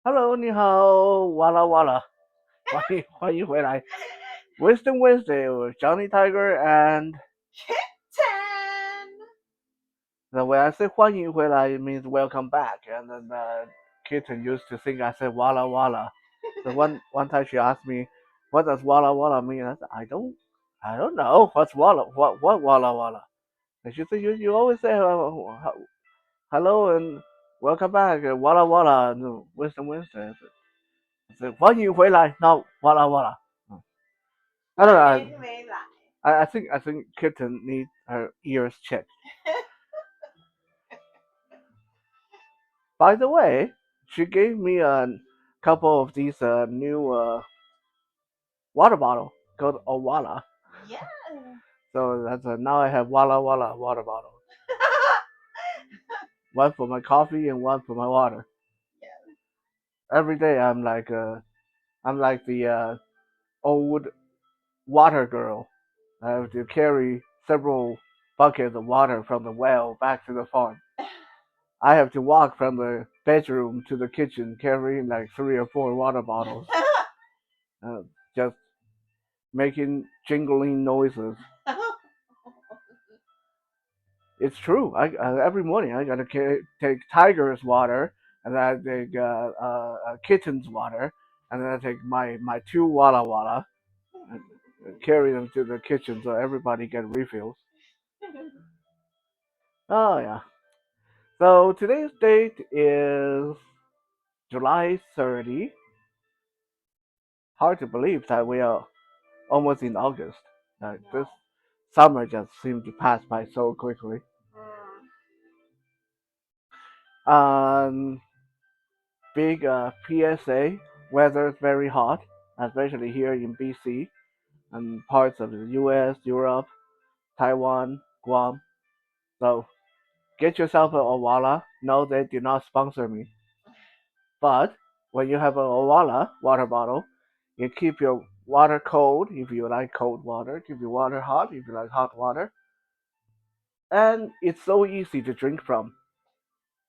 Hello，你好，哇啦哇啦，欢迎回来。Wisdom Wednesday with Johnny Tiger and Kitten. the way I say 欢迎回来 it means welcome back. And then Kitten used to think I said walla walla. So one time she asked me, what does walla walla mean? I said I don't know. What's walla what walla walla? And she said you always say hello and welcome back walla walla no, Wisdom Wednesday. I said 欢迎回来 not walla walla. I don't know. 欢迎回来。I think Kitten needs her ears checked. By the way, she gave me a couple of these new water bottle called Owala. Yeah. So that's now I have Walla Walla water bottle. One for my coffee and one for my water. Yeah. Every day I'm like the old water girl. I have to carry several buckets of water from the well back to the farm. I have to walk from the bedroom to the kitchen carrying like 3 or 4 water bottles, uh, just making jingling noises. It's true. Every morning I gotta take Tiger's water, and then I take Kitten's water, and then I take my 2 Walla Walla and carry them to the kitchen so everybody get refills. Oh yeah. So today's date is July 30. Hard to believe that we are almost in August. This summer just seemed to pass by so quickly. Um, Big PSA. Weather is very hot, especially here in BC and parts of the US, Europe, Taiwan, Guam. So get yourself a Owala. No, they do not sponsor me. But when you have a Owala water bottle, you keep your water cold if you like cold water, keep your water hot if you like hot water, and it's so easy to drink from.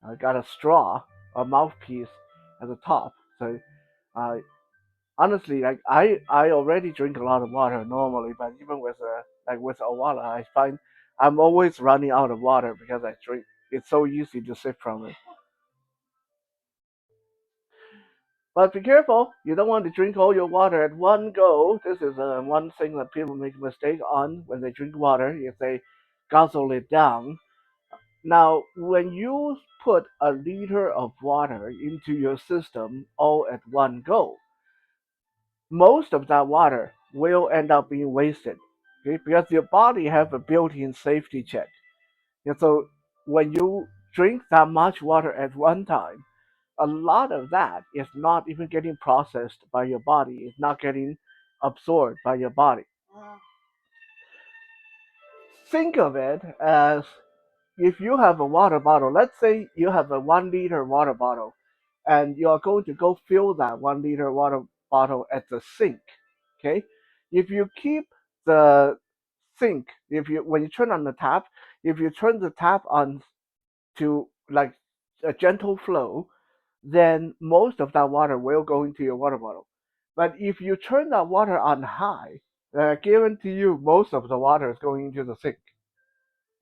I got a straw, a mouthpiece at the top. So uh, honestly, like I already drink a lot of water normally, but even with with Owala, I find I'm always running out of water because I drink. It's so easy to sip from it. But be careful, you don't want to drink all your water at one go. This is one thing that people make a mistake on when they drink water, if they guzzle it down. Now, when you put a liter of water into your system all at one go, most of that water will end up being wasted, okay? Because your body have a built-in safety check. And so when you drink that much water at one time, a lot of that is not even getting processed by your body. It's not getting absorbed by your body. Think of it as if you have a water bottle. Let's say you have a 1 liter water bottle, and you are going to go fill that 1 liter water bottle at the sink. Okay, if you keep the sink, if you when you turn on the tap, if you turn the tap on to like a gentle flow, then most of that water will go into your water bottle. But if you turn that water on high, I guarantee you most of the water is going into the sink.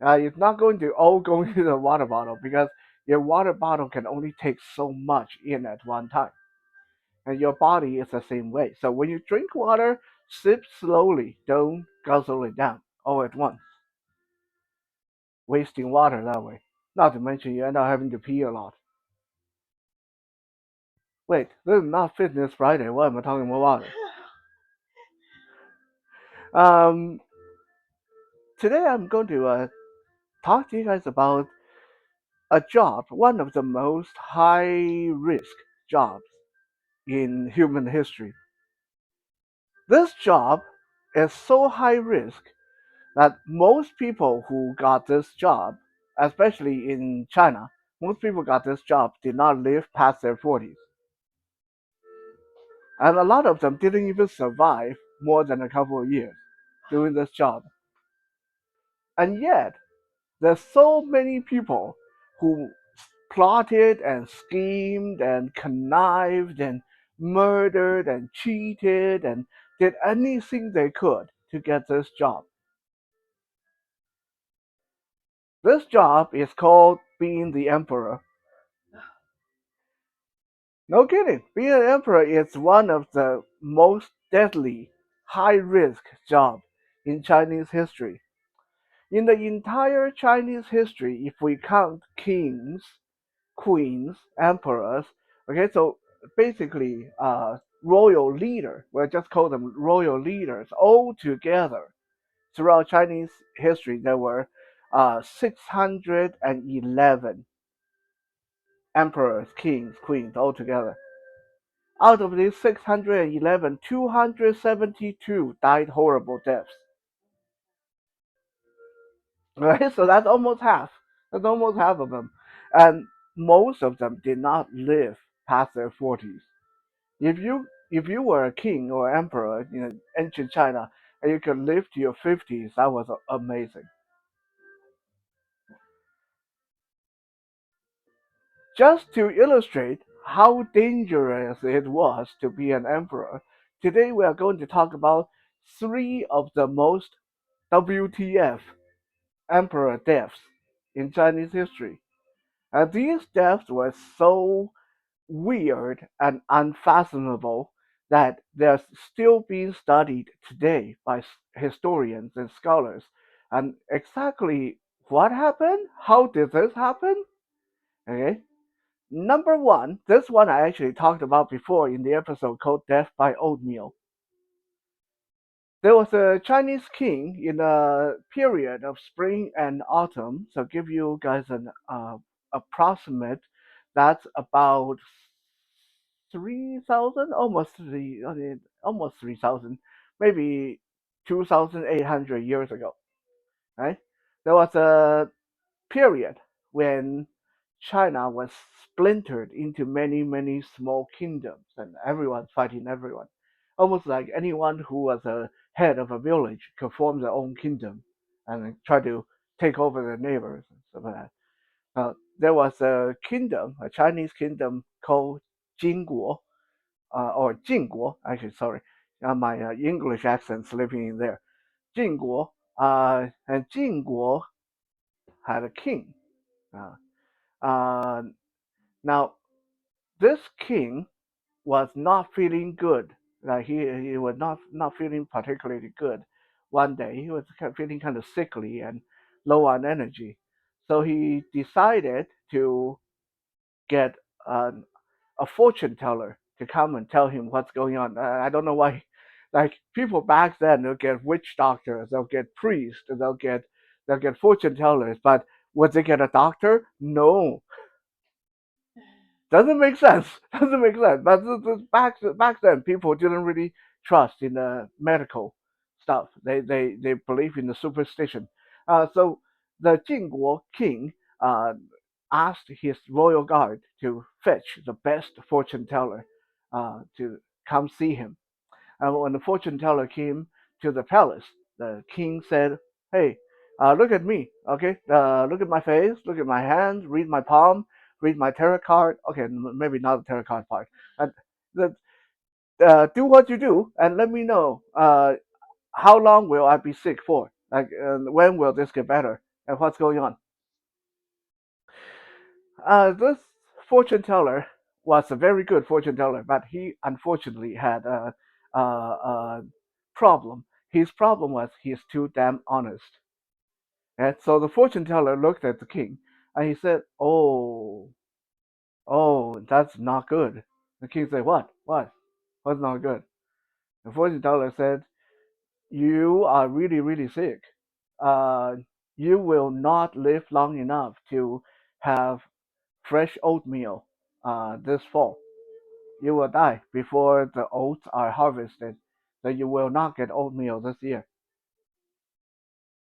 It's not going to all go into the water bottle because your water bottle can only take so much in at one time. And your body is the same way. So when you drink water, sip slowly. Don't guzzle it down all at once. Wasting water that way. Not to mention you end up having to pee a lot. Wait, this is not Fitness Friday. Why am I talking about water? Um, Today I'm going to talk to you guys about a job, one of the most high risk jobs in human history. This job is so high risk that most people who got this job, especially in China, most people got this job did not live past their 40s. And a lot of them didn't even survive more than a couple of years doing this job. And yet, there's so many people who plotted and schemed and connived and murdered and cheated and did anything they could to get this job. This job is called being the emperor. No kidding. Being an emperor is one of the most deadly, high risk jobs in Chinese history. In the entire Chinese history, if we count kings, queens, emperors, okay, so basically royal leader, we'll just call them royal leaders, all together throughout Chinese history, there were 611 emperors, kings, queens altogether. Out of these 611, 272 died horrible deaths. Right? So that's almost half. That's almost half of them. And most of them did not live past their 40s. If you were a king or emperor in ancient China and you could live to your 50s, that was amazing. Just to illustrate how dangerous it was to be an emperor, today we are going to talk about three of the most WTF emperor deaths in Chinese history. And these deaths were so weird and unfathomable that they're still being studied today by historians and scholars. And exactly what happened? How did this happen? Okay. Number one, this one I actually talked about before in the episode called Death by Oatmeal. There was a Chinese king in a period of spring and autumn. So give you guys an approximate. That's about 3,000, almost 3,000, maybe 2,800 years ago. Right? There was a period when China was splintered into many, many small kingdoms, and everyone fighting everyone. Almost like anyone who was a head of a village could form their own kingdom and try to take over their neighbors and stuff like that. There was a kingdom, a Chinese kingdom called Jingguo, or Jingguo, actually, sorry. My English accent slipping in there. Jingguo, and Jingguo had a king. Uh, uh, Now, this king was not feeling good. Like he was not feeling particularly good. One day he was feeling kind of sickly and low on energy, so he decided to get an, a fortune teller to come and tell him what's going on. I don't know why. Like people back then, they'll get witch doctors, they'll get priests, they'll get fortune tellers, but would they get a doctor? No, doesn't make sense. Doesn't make sense. But back then, people didn't really trust in the medical stuff. They believe in the superstition. So the Jingguo king uh, asked his royal guard to fetch the best fortune teller to come see him. And when the fortune teller came to the palace, the king said, "Hey, look at me, okay? Look at my face, look at my hands, read my palm, read my tarot card. Okay, maybe not the tarot card part. And do what you do, and let me know. How long will I be sick for? Like, when will this get better? And what's going on?" This fortune teller was a very good fortune teller, but he unfortunately had a problem. His problem was he's too damn honest. And so the fortune teller looked at the king and he said, "Oh, that's not good." The king said, "What? What? What's not good?" The fortune teller said, "You are really, really sick. Uh, you will not live long enough to have fresh oatmeal this fall. You will die before the oats are harvested, so you will not get oatmeal this year."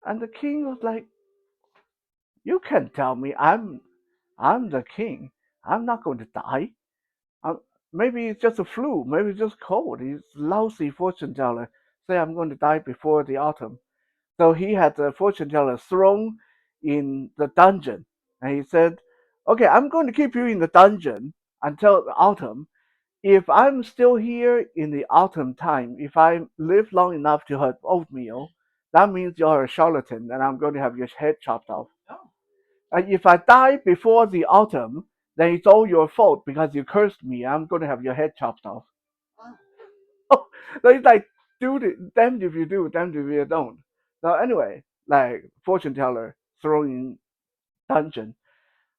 And the king was like, "You can tell me I'm the king. I'm not going to die. Uh, Maybe it's just a flu. Maybe it's just cold. He's lousy fortune teller. Say I'm going to die before the autumn." So he had the fortune teller thrown in the dungeon, and he said, Okay, I'm going to keep you in the dungeon until autumn. If I'm still here in the autumn time, if I live long enough to have oatmeal, that means you're a charlatan and I'm going to have your head chopped off. Oh. And if I die before the autumn, then it's all your fault because you cursed me. I'm going to have your head chopped off. Wow. So it's like, damned if you do, damned if you don't. So anyway, like fortune teller thrown in dungeon.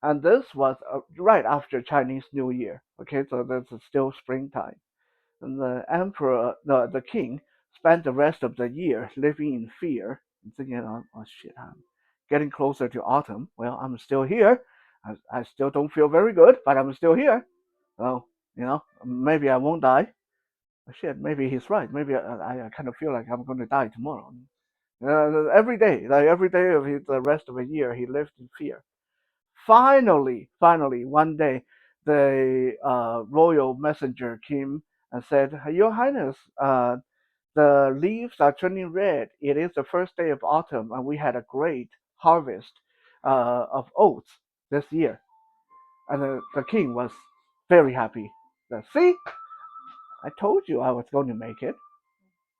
And this was right after Chinese New Year. Okay, so this is still springtime. And the emperor, the king, spent the rest of the year living in fear and thinking, oh shit, I'm getting closer to autumn. Well, I'm still here. I still don't feel very good, but I'm still here. So, maybe I won't die. Oh, shit, maybe he's right. Maybe I kind of feel like I'm going to die tomorrow. Every day of the rest of the year, he lived in fear. Finally, one day, the royal messenger came and said, "Your Highness, the leaves are turning red. It is the first day of autumn, and we had a great harvest of oats this year." And the king was very happy. See, I told you I was going to make it.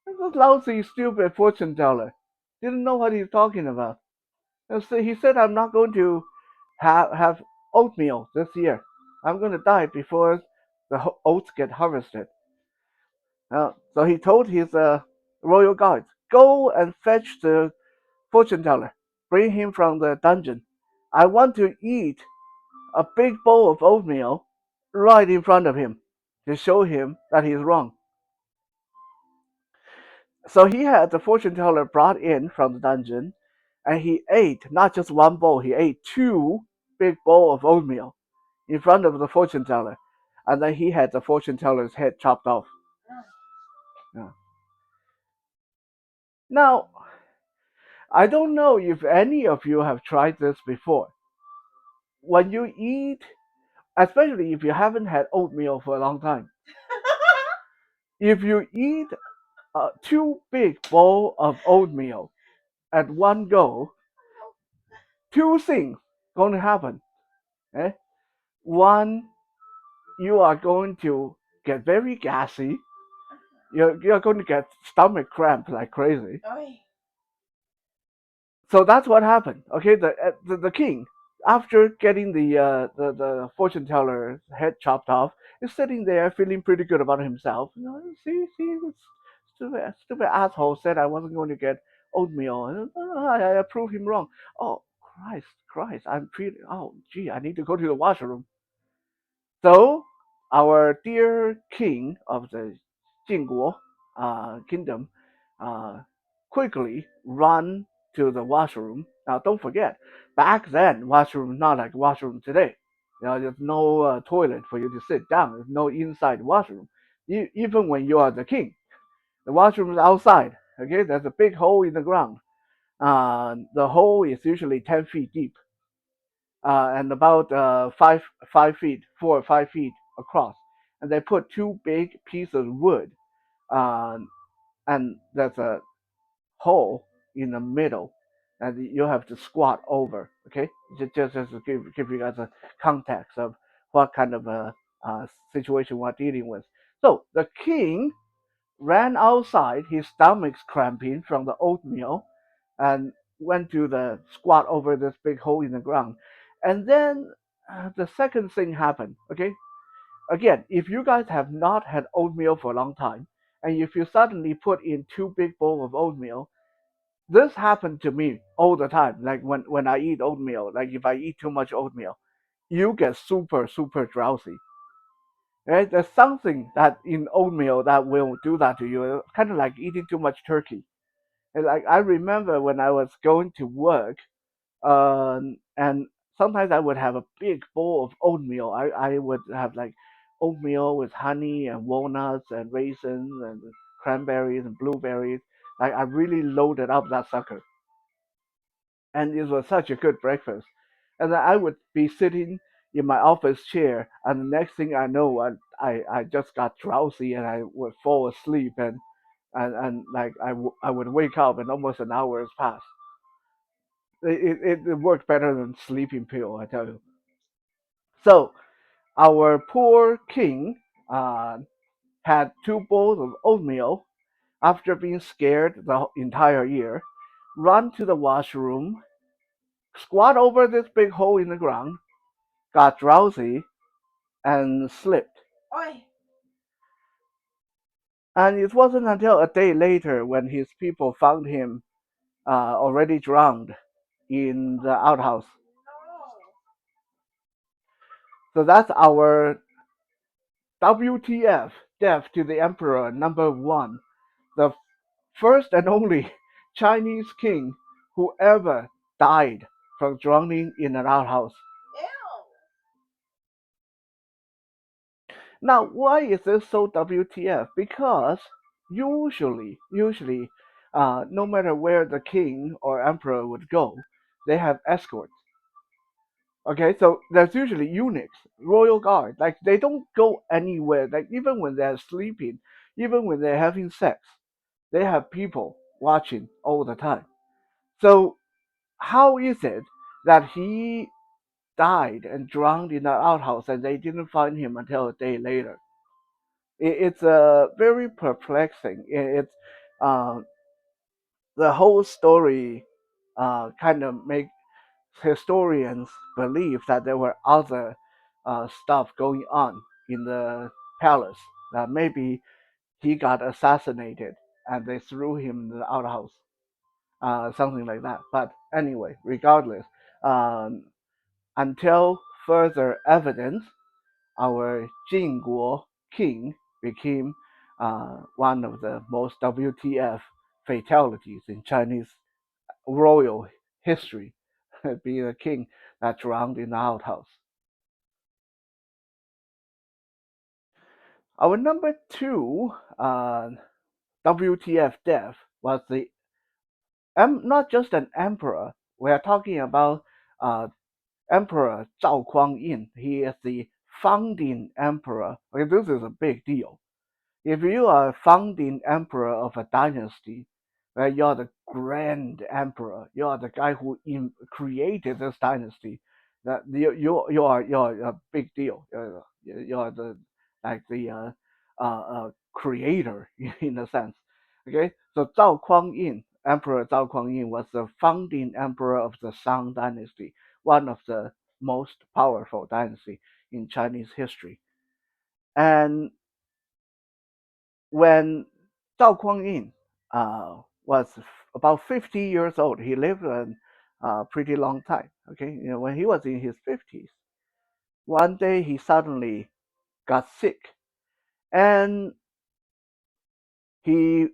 This lousy, stupid fortune teller didn't know what he's talking about. And so he said, "I'm not going to have oatmeal this year. I'm going to die before the oats get harvested." So he told his royal guards, "Go and fetch the fortune teller. Bring him from the dungeon. I want to eat a big bowl of oatmeal right in front of him to show him that he's wrong." So he had the fortune teller brought in from the dungeon, and he ate not just one bowl, he ate two big bowls of oatmeal in front of the fortune teller, and then he had the fortune teller's head chopped off. Yeah. Now, I don't know if any of you have tried this before. When you eat, especially if you haven't had oatmeal for a long time, if you eat two big bowl of oatmeal at one go, two things going to happen. Eh? One, you are going to get very gassy. You're going to get stomach cramp like crazy. Oy. So that's what happened. Okay, the king, after getting the fortune teller's head chopped off, is sitting there feeling pretty good about himself. See, this stupid asshole said I wasn't going to get oatmeal, and I proved him wrong. Oh Christ, I'm pretty. Oh gee, I need to go to the washroom. So our dear king of the Jingguo kingdom quickly run to the washroom. Now don't forget, back then washroom not like washroom today. There's no toilet for you to sit down. There's no inside washroom. Even when you are the king, the washroom is outside. Okay, there's a big hole in the ground. The hole is usually 10 feet deep and about 5 feet, 4 or 5 feet across. And they put two big pieces of wood, uh, and there's a hole in the middle, and you have to squat over. Okay, just to give you guys a context of what kind of a situation we're dealing with. So the king ran outside, his stomach's cramping from the oatmeal, and went to the squat over this big hole in the ground. And then the second thing happened. Okay, again, if you guys have not had oatmeal for a long time, and if you suddenly put in two big bowls of oatmeal, this happened to me all the time. Like when I eat oatmeal, like if I eat too much oatmeal, you get super drowsy. Right? There's something that in oatmeal that will do that to you. Kind of like eating too much turkey. And like I remember when I was going to work, and sometimes I would have a big bowl of oatmeal. I would have like oatmeal with honey and walnuts and raisins and cranberries and blueberries. Like I really loaded up that sucker, and it was such a good breakfast. And then I would be sitting in my office chair, and the next thing I know, I just got drowsy and I would fall asleep, and like I would wake up and almost an hour has passed. It worked better than sleeping pill, I tell you. So our poor king uh, had 2 bowls of oatmeal after being scared the entire year, run to the washroom, squat over this big hole in the ground, got drowsy, and slipped. Oi. And it wasn't until a day later when his people found him already drowned in the outhouse. No. So that's our WTF, Death to the Emperor #1, the first and only Chinese king who ever died from drowning in an outhouse. Ew. Now, why is this so WTF? Because usually, no matter where the king or emperor would go, they have escorts. Okay, so there's usually eunuchs, royal guard. Like they don't go anywhere. Like even when they're sleeping, even when they're having sex, they have people watching all the time. So how is it that he died and drowned in an outhouse and they didn't find him until a day later? It's very perplexing. It's uh, the whole story kind of make historians believe that there were other stuff going on in the palace. That maybe he got assassinated and they threw him in the outhouse, something like that. But anyway, regardless, um, until further evidence, our Jingguo king became one of the most WTF fatalities in Chinese royal history, being a king that drowned in the outhouse. Our #2 WTF death was the not just an emperor. We are talking about uh, Emperor Zhao Kuang-yin. He is the founding emperor. Okay, this is a big deal. If you are a founding emperor of a dynasty, right, you're the grand emperor. You are the guy who created this dynasty. That you're a big deal. You're the like the creator in a sense. Okay, so Zhao Kuang-yin, Emperor Zhao Kuang-yin was the founding emperor of the Shang dynasty, one of the most powerful dynasty in Chinese history. And when Zhao Kuang-yin was about 50 years old, he lived a pretty long time. Okay, when he was in his 50s, one day he suddenly got sick, and he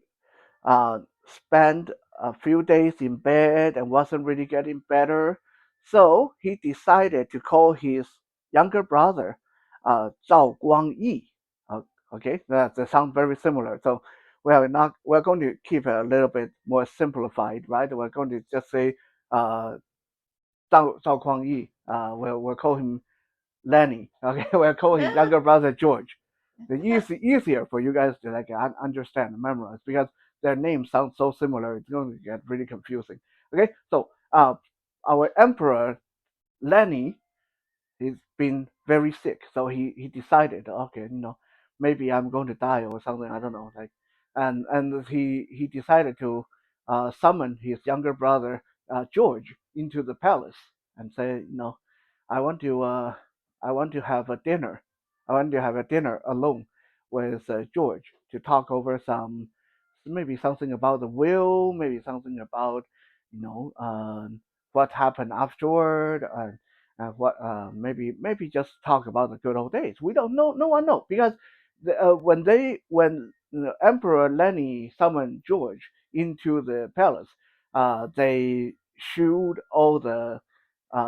spent a few days in bed and wasn't really getting better. So he decided to call his younger brother, Zhao Guangyi. Uh, okay, that sounds very similar. So we're going to keep it a little bit more simplified, right? We're going to just say uh, Zhao Guangyi. We'll call him Lenny. Okay, we'll call his younger brother George. It's easier for you guys to like understand and memorize because their names sound so similar. It's going to get really confusing. Okay, so our emperor Lenny, he's been very sick, so he decided, okay, maybe I'm going to die or something. I don't know, like, and he decided to summon his younger brother George into the palace and say, I want to uh, I want to have a dinner. I want to have a dinner alone with George to talk over maybe something about the will, maybe something about what happened afterward, what maybe just talk about the good old days. We don't know. No one knows because when Emperor Lenny summoned George into the palace, they shooed all the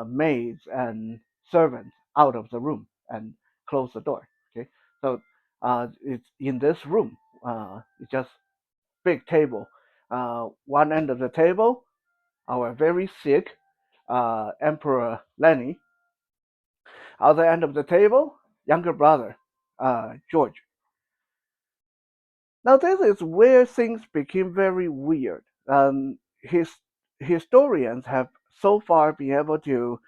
maids and servants out of the room and closed the door. Okay, so it's in this room. It's just big table. One end of the table, our very sick Emperor Lenny. Other end of the table, younger brother George. Now this is where things became very weird. His historians have so far been able to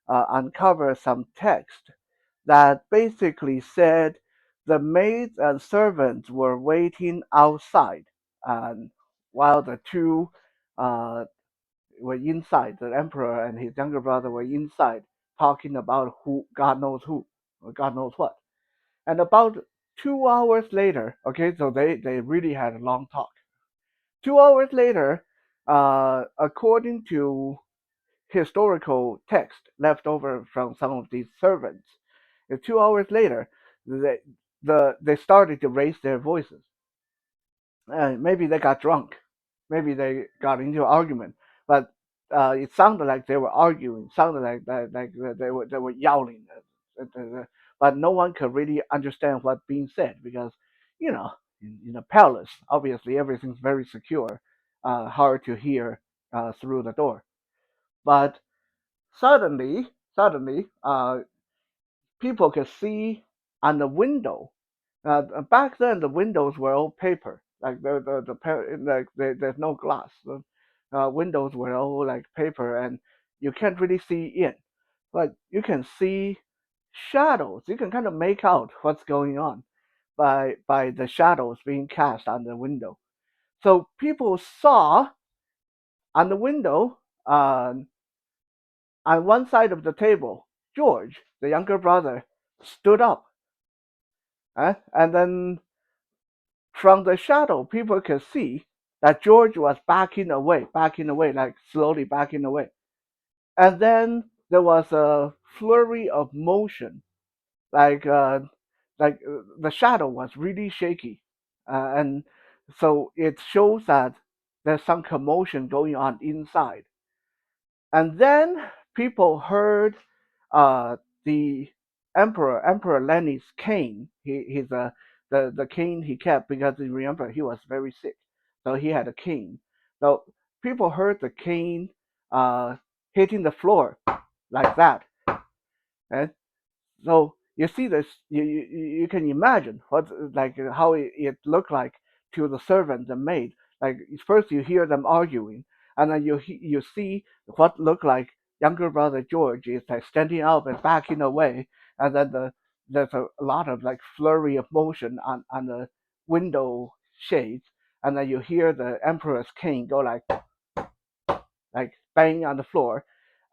uncover some text that basically said the maids and servants were waiting outside, and while the two uh, were inside, the emperor and his younger brother were inside talking about who, or God knows what. And about 2 hours later, okay, so they really had a long talk. 2 hours later, according to historical text left over from some of these servants, 2 hours later, they, they started to raise their voices. Maybe they got drunk, maybe they got into an argument, but it sounded like they were arguing, sounded like they were yelling, but no one could really understand what's being said because, you know, in a palace, obviously everything's very secure, hard to hear through the door. But suddenly, people could see on the window. Back then, the windows were all paper, like there's no glass. The windows were all like paper, and you can't really see in, but you can see shadows. You can kind of make out what's going on by the shadows being cast on the window. So people saw on the window, on one side of the table, George, the younger brother, stood up, and then from the shadow, people could see that George was backing away, like slowly backing away. And then there was a flurry of motion, like the shadow was really shaky, and so it shows that there's some commotion going on inside. And then people heard the Emperor Lenny's cane. He's the cane he kept because you remember he was very sick, so he had a cane. So people heard the cane uh, hitting the floor like that, and so you see this, you can imagine what like how it looked like to the servant and maid. Like first you hear them arguing, and then you see what looked like younger brother George is like standing up and backing away, and then there's a lot of like flurry of motion on the window shades, and then you hear the emperor's cane go like bang on the floor,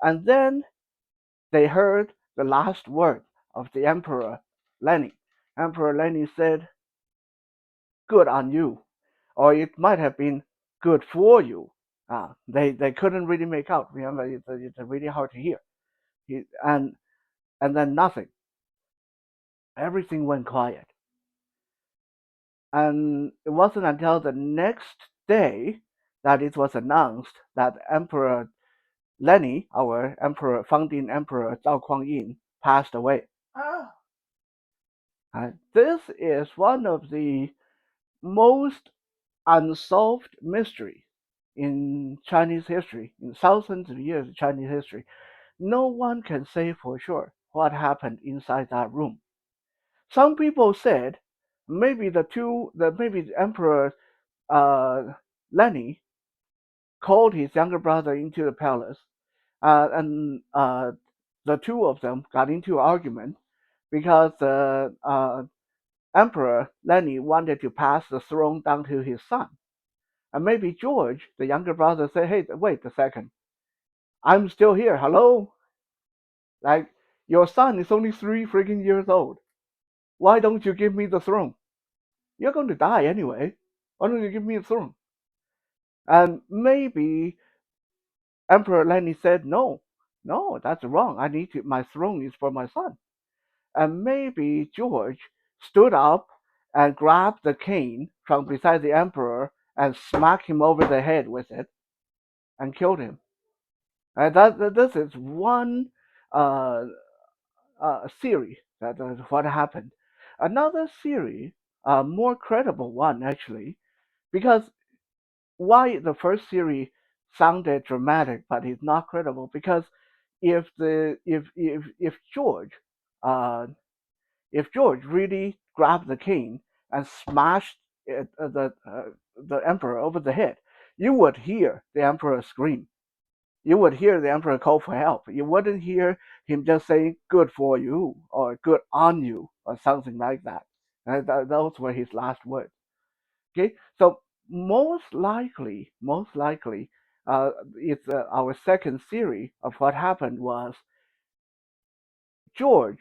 and then they heard the last word of the Emperor Lenny. Emperor Lenny said, "Good on you," or it might have been "good for you." They couldn't really make out. Remember, it's really hard to hear. He, and then nothing. Everything went quiet. And it wasn't until the next day that it was announced that Emperor Lenny, our emperor, founding emperor Zhao Kuang-yin, passed away. Oh. This is one of the most unsolved mystery in Chinese history, in thousands of years of Chinese history. No one can say for sure what happened inside that room. Some people said maybe the Emperor uh, Lenny called his younger brother into the palace, and the two of them got into an argument because the Emperor Lenny wanted to pass the throne down to his son. And maybe George, the younger brother, said, "Hey, wait a second. I'm still here. Hello? Like, your son is only 3 freaking years old. Why don't you give me the throne? You're going to die anyway. Why don't you give me the throne?" And maybe Emperor Lenny said, "No, no, that's wrong. My throne is for my son." And maybe George stood up and grabbed the cane from beside the emperor and smacked him over the head with it and killed him. And this is one uh, theory that what happened. Another theory, a more credible one actually, because why the first theory sounded dramatic but it's not credible because if George uh, if George really grabbed the cane and smashed the emperor over the head, you would hear the emperor scream. you would hear the emperor call for help. You wouldn't hear him just saying "good for you" or "good on you" or something like that. And those were his last words. Okay, so most likely, it's our second theory of what happened was George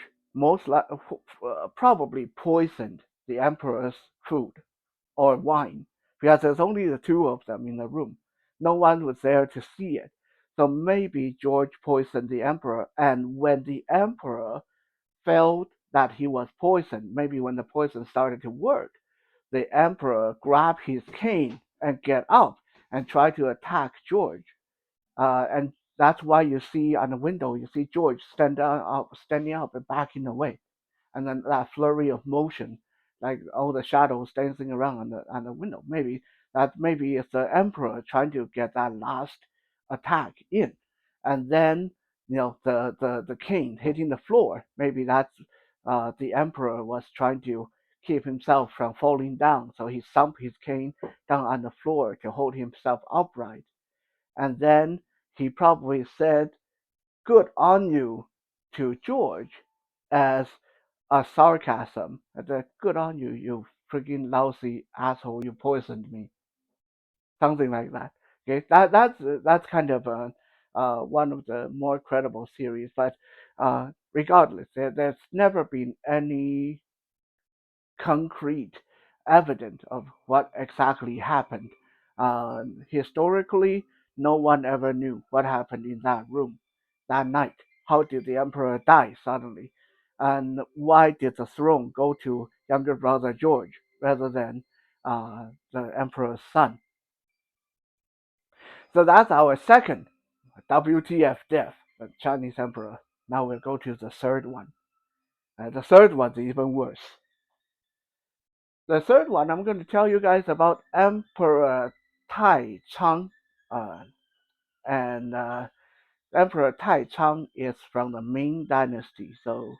probably poisoned the emperor's food or wine because there's only the two of them in the room. No one was there to see it. So maybe George poisoned the emperor, and when the emperor felt that he was poisoned, maybe when the poison started to work, the emperor grabbed his cane and get up and try to attack George. And that's why you see on the window, you see George standing up and backing away, and then that flurry of motion, like all the shadows dancing around on the window. Maybe it's the emperor trying to get that last attack in, and then the king hitting the floor. Maybe that's the emperor was trying to keep himself from falling down, so he thumped his cane down on the floor to hold himself upright, and then he probably said "good on you" to George as a sarcasm. The "good on you, you freaking lousy asshole, you poisoned me," something like that. Okay, that's kind of one of the more credible theories. But regardless, there's never been any concrete evidence of what exactly happened. Historically, no one ever knew what happened in that room that night. How did the emperor die suddenly? And why did the throne go to younger brother George rather than the emperor's son? So that's our second WTF death, the Chinese emperor. Now we'll go to the third one. The third one's even worse. The third one, I'm going to tell you guys about Emperor Tai Chang. Uh, and Emperor Tai Chang is from the Ming Dynasty, so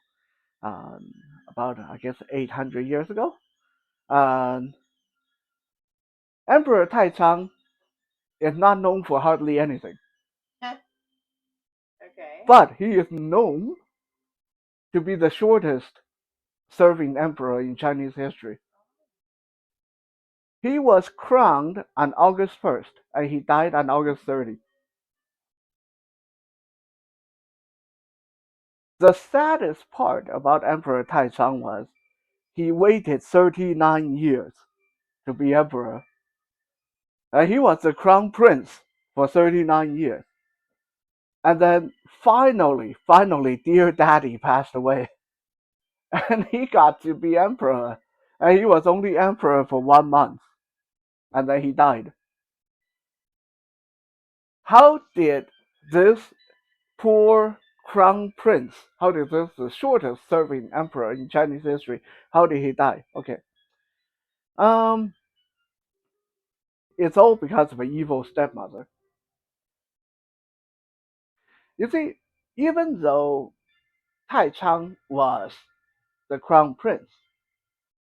um, about, I guess, 800 years ago. Um, Emperor Tai Chang is not known for hardly anything, Okay. but he is known to be the shortest serving emperor in Chinese history. He was crowned on August 1st, and he died on August 30th. The saddest part about Emperor Taizong was he waited 39 years to be emperor. And he was the crown prince for 39 years. And then finally, dear daddy passed away. And he got to be emperor. And he was only emperor for 1 month. And then he died. How did this poor crown prince, how did this, the shortest serving emperor in Chinese history, how did he die? Okay. Um, it's all because of an evil stepmother. You see, even though Tai Chang was the crown prince,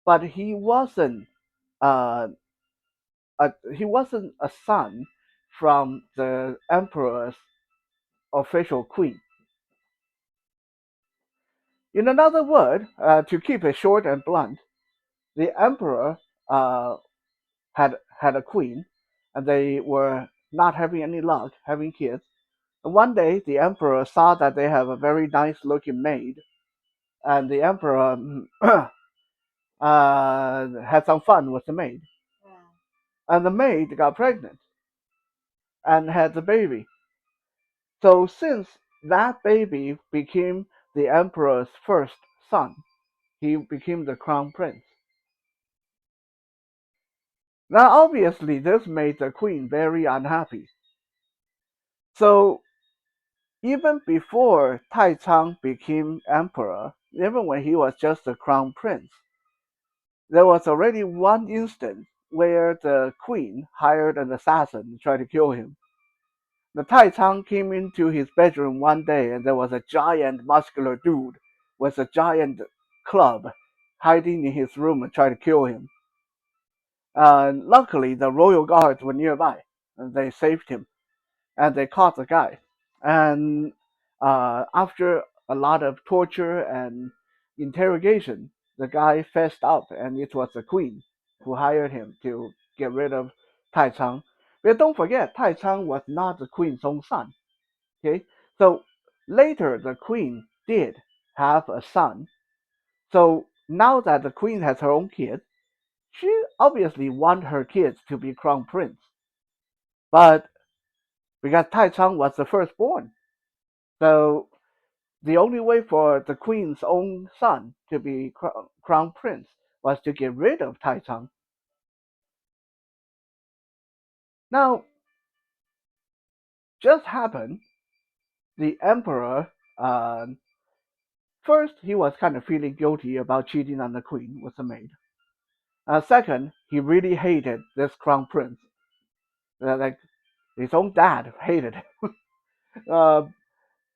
but uh, he wasn't a son from the emperor's official queen. In another word, to keep it short and blunt, the emperor uh, had a queen, and they were not having any luck having kids. And one day, the emperor saw that they have a very nice looking maid, and the emperor had some fun with the maid. Yeah. And the maid got pregnant and had the baby. So since that baby became the emperor's first son, he became the crown prince. Now, obviously, this made the queen very unhappy. So even before Tai Chang became emperor, even when he was just the crown prince, there was already one instance where the queen hired an assassin to try to kill him. The Tai Chang came into his bedroom one day and there was a giant muscular dude with a giant club hiding in his room and trying to kill him. Luckily, the royal guards were nearby and they saved him and they caught the guy. And after a lot of torture and interrogation, the guy fessed up, and it was the queen who hired him to get rid of Tai Chang. But don't forget, Tai Chang was not the queen's own son. Okay, so later the queen did have a son. So now that the queen has her own kid, she obviously wants her kids to be crown prince. But because Tai Chang was the firstborn, so the only way for the queen's own son to be crown prince was to get rid of Tai Chang. Now, just happened the emperor, first, he was kind of feeling guilty about cheating on the queen with the maid. Second, he really hated this crown prince. Like his own dad hated him. uh,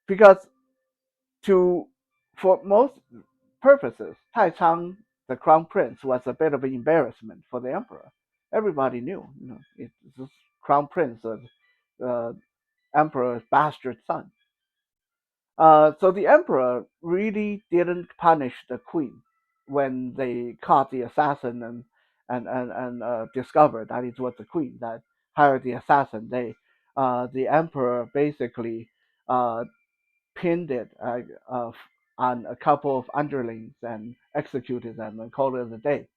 because to for most purposes, Tai Chang, the crown prince, was a bit of an embarrassment for the emperor. Everybody knew, it's this crown prince was uh, emperor's bastard son. So the emperor really didn't punish the queen when they caught the assassin and discovered that it was the queen that hired the assassin. The emperor basically uh, pinned it on a couple of underlings and executed them and called it a day.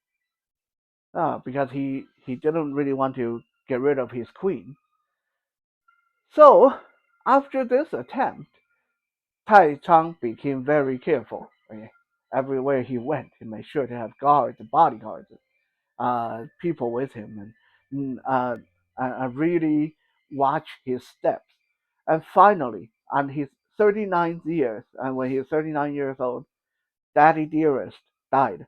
Because he didn't really want to get rid of his queen. So after this attempt, Tai Chang became very careful. Okay? Everywhere he went, he made sure to have guards, bodyguards, people with him, and really watch his steps. And finally, on his 39th years, and when he was 39 years old, Daddy Dearest died.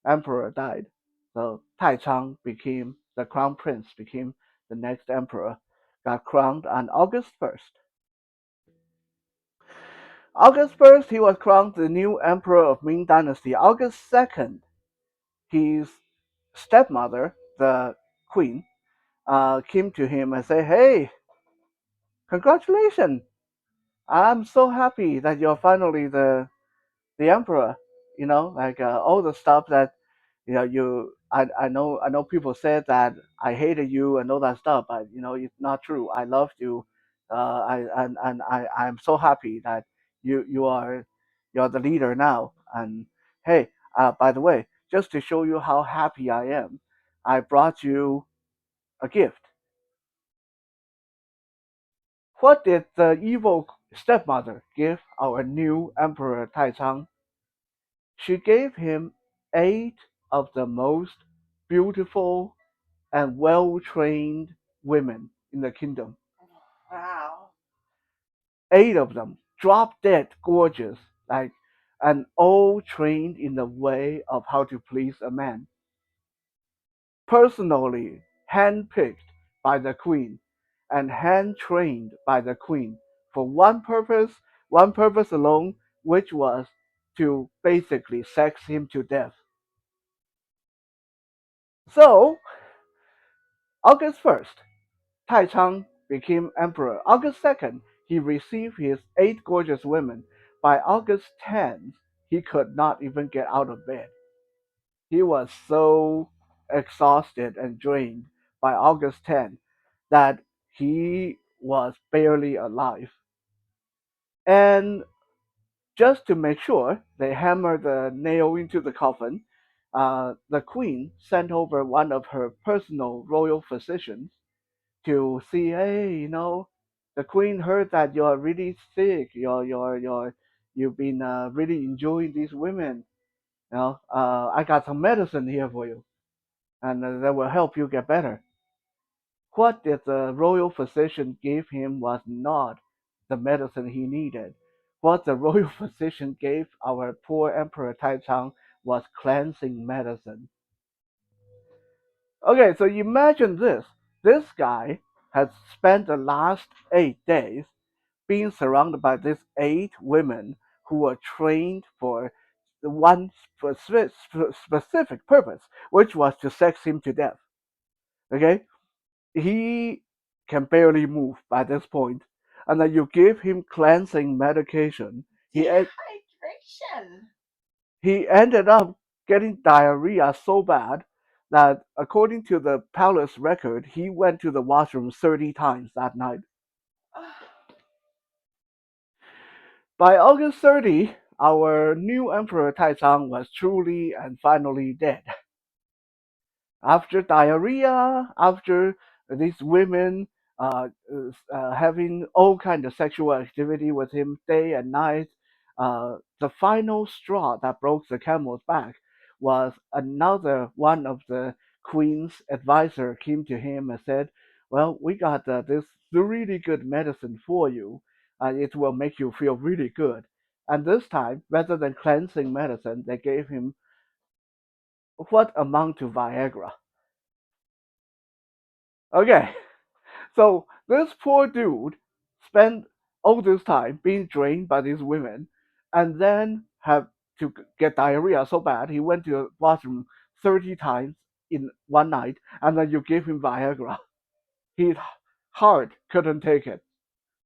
Emperor died. So Tai Chang became the crown prince, became the next emperor, got crowned on August 1st. August 1st, he was crowned the new emperor of Ming Dynasty. August 2nd, his stepmother, the queen, came to him and said, "Hey, congratulations! I'm so happy that you're finally the emperor. Like all the stuff that I know people said that I hated you and all that stuff, but it's not true. I loved you. I'm so happy that you're the leader now. And hey, by the way, just to show you how happy I am, I brought you a gift." What did the evil stepmother give our new emperor Taicang? She gave him eight of the most beautiful and well-trained women in the kingdom. Wow. Eight of them, drop dead gorgeous, like, and all trained in the way of how to please a man. Personally handpicked by the queen and hand trained by the queen for one purpose alone, which was to basically sex him to death. So, August 1st, Tai Chang became emperor. August 2nd, he received his eight gorgeous women. By August 10th, he could not even get out of bed. He was so exhausted and drained by August 10th that he was barely alive. And just to make sure they hammered the nail into the coffin, the queen sent over one of her personal royal physicians to see, hey, the queen heard that you're really sick. You've been really enjoying these women. I got some medicine here for you, and that will help you get better. What did the royal physician give him was not the medicine he needed. What the royal physician gave our poor Emperor Taicang was cleansing medicine. Okay, so imagine this. This guy has spent the last 8 days being surrounded by these eight women who were trained for the one specific purpose, which was to sex him to death. Okay, he can barely move by this point. and then you give him cleansing medication. Dehydration. He ended up getting diarrhea so bad that, according to the palace record, he went to the washroom 30 times that night. By August 30, our new emperor Taizong was truly and finally dead. After diarrhea, after these women having all kind of sexual activity with him day and night, the final straw that broke the camel's back was another one of the queen's advisor came to him and said, "Well, we got this really good medicine for you. It will make you feel really good." And this time, rather than cleansing medicine, they gave him what amount to Viagra. Okay, so this poor dude spent all this time being drained by these women, and then have to get diarrhea so bad he went to the bathroom 30 times in one night, and then you give him Viagra. His heart couldn't take it.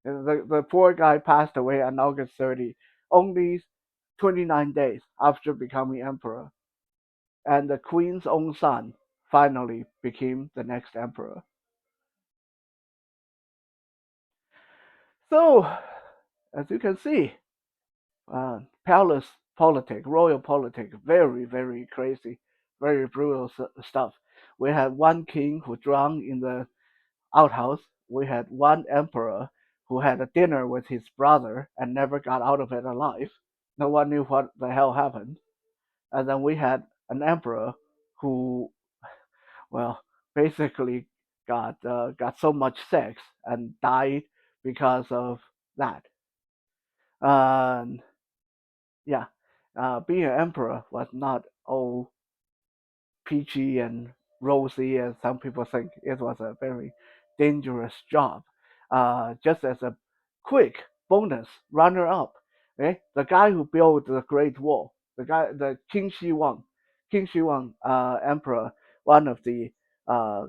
And the poor guy passed away on August 30, only 29 days after becoming emperor, and the queen's own son finally became the next emperor. So, as you can see, palace politics, royal politics, very, very crazy, very brutal stuff. We had one king who drowned in the outhouse. We had one emperor who had a dinner with his brother and never got out of it alive. No one knew what the hell happened. And then we had an emperor who, well, basically got so much sex and died because of that. And yeah, being an emperor was not all peachy and rosy as some people think. It was a very dangerous job. Just as a quick bonus runner up, okay, the guy who built the Great Wall, the King Shi Huang emperor, one of the uh,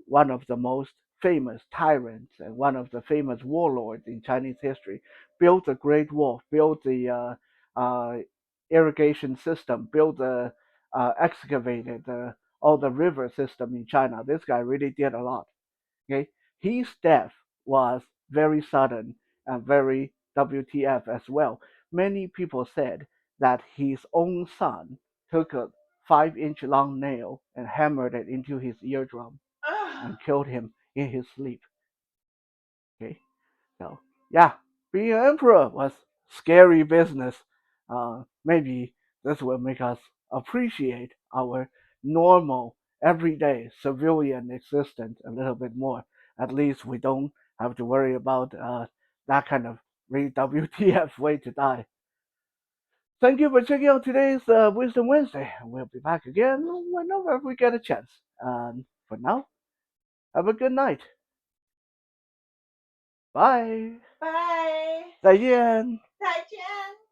one of the most famous tyrants and one of the famous warlords in Chinese history, built the Great Wall, built the irrigation system, built the excavated all the river system in China. This guy really did a lot. Okay, his death was very sudden and very WTF as well. Many people said that his own son took a 5-inch long nail and hammered it into his eardrum and killed him in his sleep. Okay, so yeah, being an emperor was scary business. Maybe this will make us appreciate our normal, everyday civilian existence a little bit more. At least we don't have to worry about that kind of really WTF way to die. Thank you for checking out today's Wisdom Wednesday. We'll be back again whenever we get a chance. And for now, have a good night. Bye. Bye. 再见。再见。